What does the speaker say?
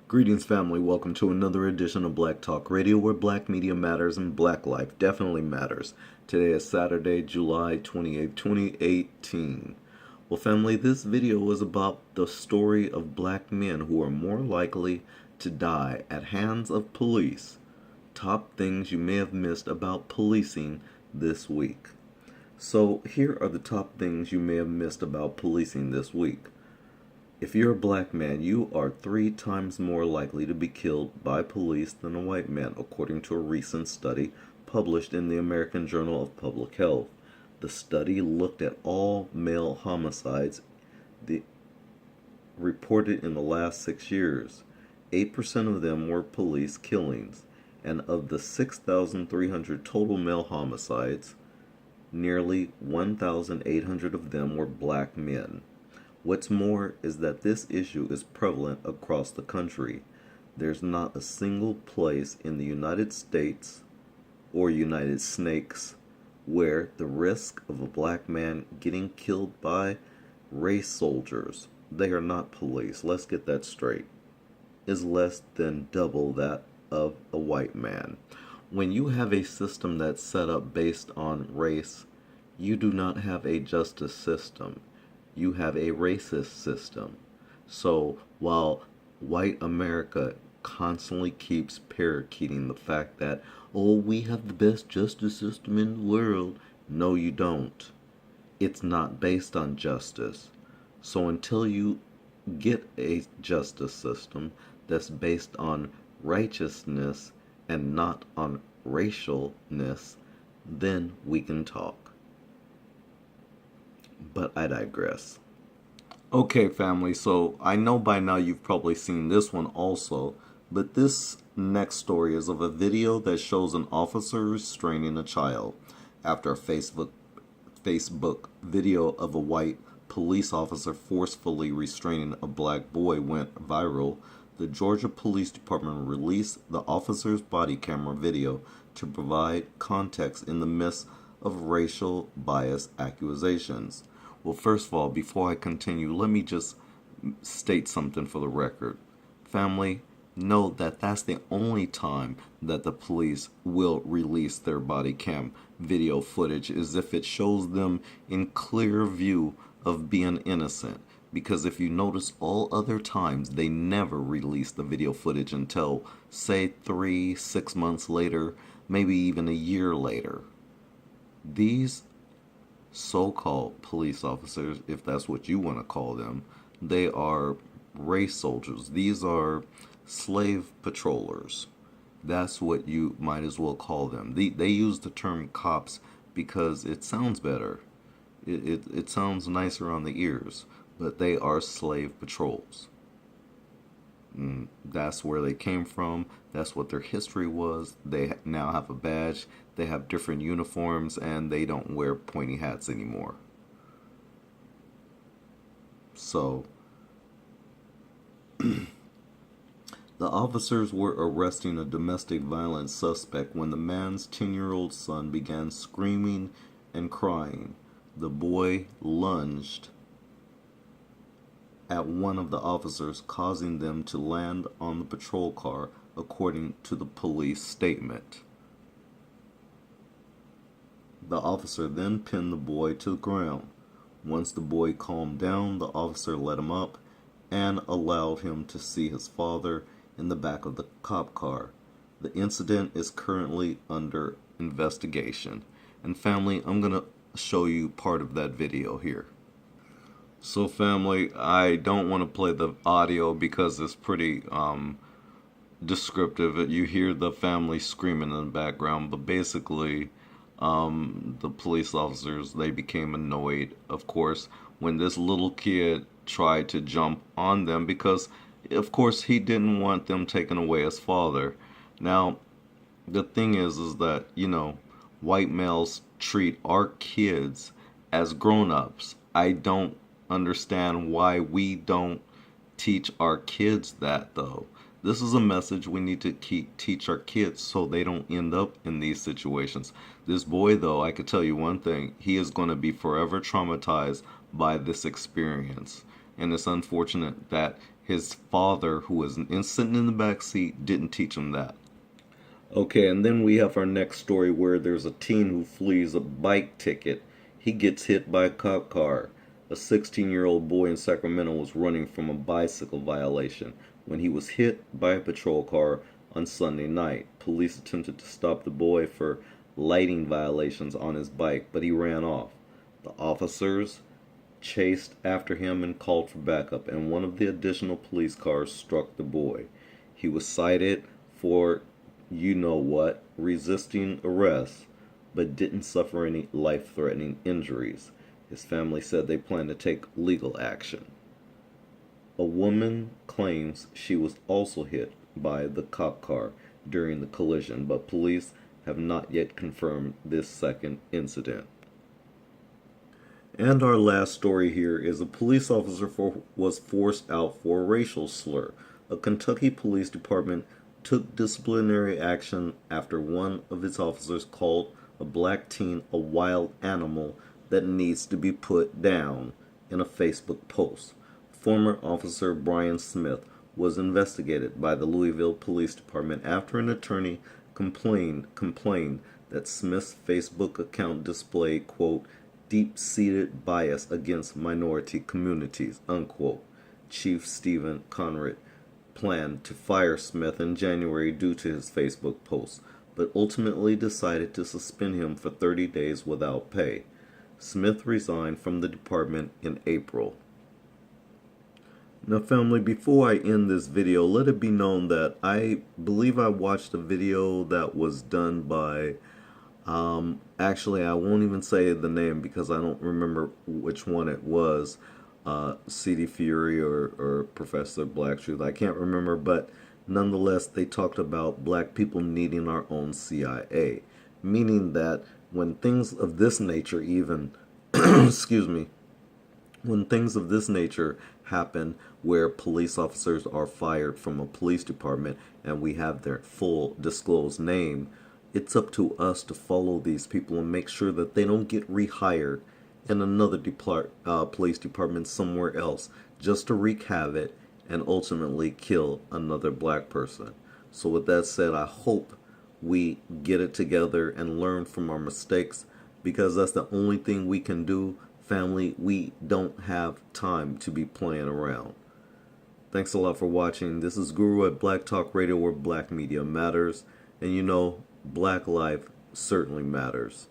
Greetings, family. Welcome to another edition of Black Talk Radio, where black media matters and black life definitely matters. Today is Saturday, July 28, 2018. Well, family, this video is about the story of black men who are more likely to die at hands of police. Top things you may have missed about policing this week. So, here are the top things you may have missed about policing this week. If you're a black man, you are 3 times more likely to be killed by police than a white man, according to a recent study published in the American Journal of Public Health. The study looked at all male homicides reported in the last 6 years. 8% of them were police killings, and of the 6,300 total male homicides, nearly 1,800 of them were black men. What's more is that this issue is prevalent across the country. There's not a single place in the United States or United Snakes where the risk of a black man getting killed by race soldiers, they are not police, let's get that straight, is less than double that of a white man. When you have a system that's set up based on race, you do not have a justice system. You have a racist system. So while white America constantly keeps parakeeting the fact that, oh, we have the best justice system in the world, no, you don't. It's not based on justice. So until you get a justice system that's based on righteousness and not on racialness, then we can talk. But I digress. Okay, family, so I know by now you've probably seen this one also, but this next story is of a video that shows an officer restraining a child after a Facebook video of a white police officer forcefully restraining a black boy went viral. The Georgia Police Department released the officer's body camera video to provide context in the midst of racial bias accusations. Well, first of all, before I continue, let me just state something for the record. Family, know that that's the only time that the police will release their body cam video footage, is if it shows them in clear view of being innocent. Because if you notice, all other times they never release the video footage until, say, 3-6 months later, maybe even a year later. These so-called police officers, if that's what you want to call them, they are race soldiers. These are slave patrollers. That's what you might as well call them. They use the term cops because it sounds better. It sounds nicer on the ears, but they are slave patrols. That's where they came from. That's what their history was. They now have a badge. They have different uniforms, and they don't wear pointy hats anymore. So, the officers were arresting a domestic violence suspect when the man's 10-year-old son began screaming and crying. The boy lunged at one of the officers, causing them to land on the patrol car, according to the police statement. The officer then pinned the boy to the ground. Once the boy calmed down, the officer let him up and allowed him to see his father in the back of the cop car. The incident is currently under investigation. And family, I'm going to show you part of that video here. So family, I don't want to play the audio because it's pretty descriptive. You hear the family screaming in the background, but basically the police officers, they became annoyed, of course, when this little kid tried to jump on them because, of course, he didn't want them taking away his father. Now, the thing is that, white males treat our kids as grown-ups. I don't understand why we don't teach our kids that, though. This is a message we need to teach our kids so they don't end up in these situations. This boy, though, I could tell you one thing, he is going to be forever traumatized by this experience. and it's unfortunate that his father, who was sitting in the back seat, didn't teach him that. Okay, and then we have our next story where there's a teen who flees a bike ticket. He gets hit by a cop car. A 16-year-old boy in Sacramento was running from a bicycle violation when he was hit by a patrol car on Sunday night. Police attempted to stop the boy for lighting violations on his bike, but he ran off. The officers chased after him and called for backup, and one of the additional police cars struck the boy. He was cited for, you know what, resisting arrest, but didn't suffer any life-threatening injuries. His family said they plan to take legal action. A woman claims she was also hit by the cop car during the collision, but police have not yet confirmed this second incident. And our last story here is a police officer was forced out for a racial slur. A Kentucky police department took disciplinary action after one of its officers called a black teen a wild animal that needs to be put down in a Facebook post. Former officer Brian Smith was investigated by the Louisville Police Department after an attorney complained that Smith's Facebook account displayed, quote, deep-seated bias against minority communities, unquote. Chief Stephen Conrad planned to fire Smith in January due to his Facebook posts, but ultimately decided to suspend him for 30 days without pay. Smith resigned from the department in April. Now family, before I end this video, let it be known that I believe I watched a video that was done by actually, I won't even say the name because I don't remember which one it was, CD Fury or Professor Blacktruth. I can't remember, but nonetheless, they talked about black people needing our own CIA, meaning that when things of this nature even, excuse me, when things of this nature happen where police officers are fired from a police department and we have their full disclosed name, it's up to us to follow these people and make sure that they don't get rehired in another police department somewhere else just to wreak havoc and ultimately kill another black person. So with that said, I hope we get it together and learn from our mistakes, because that's the only thing we can do. Family, we don't have time to be playing around. Thanks a lot for watching. This is Guru at Black Talk Radio, where black media matters. And you know, black life certainly matters.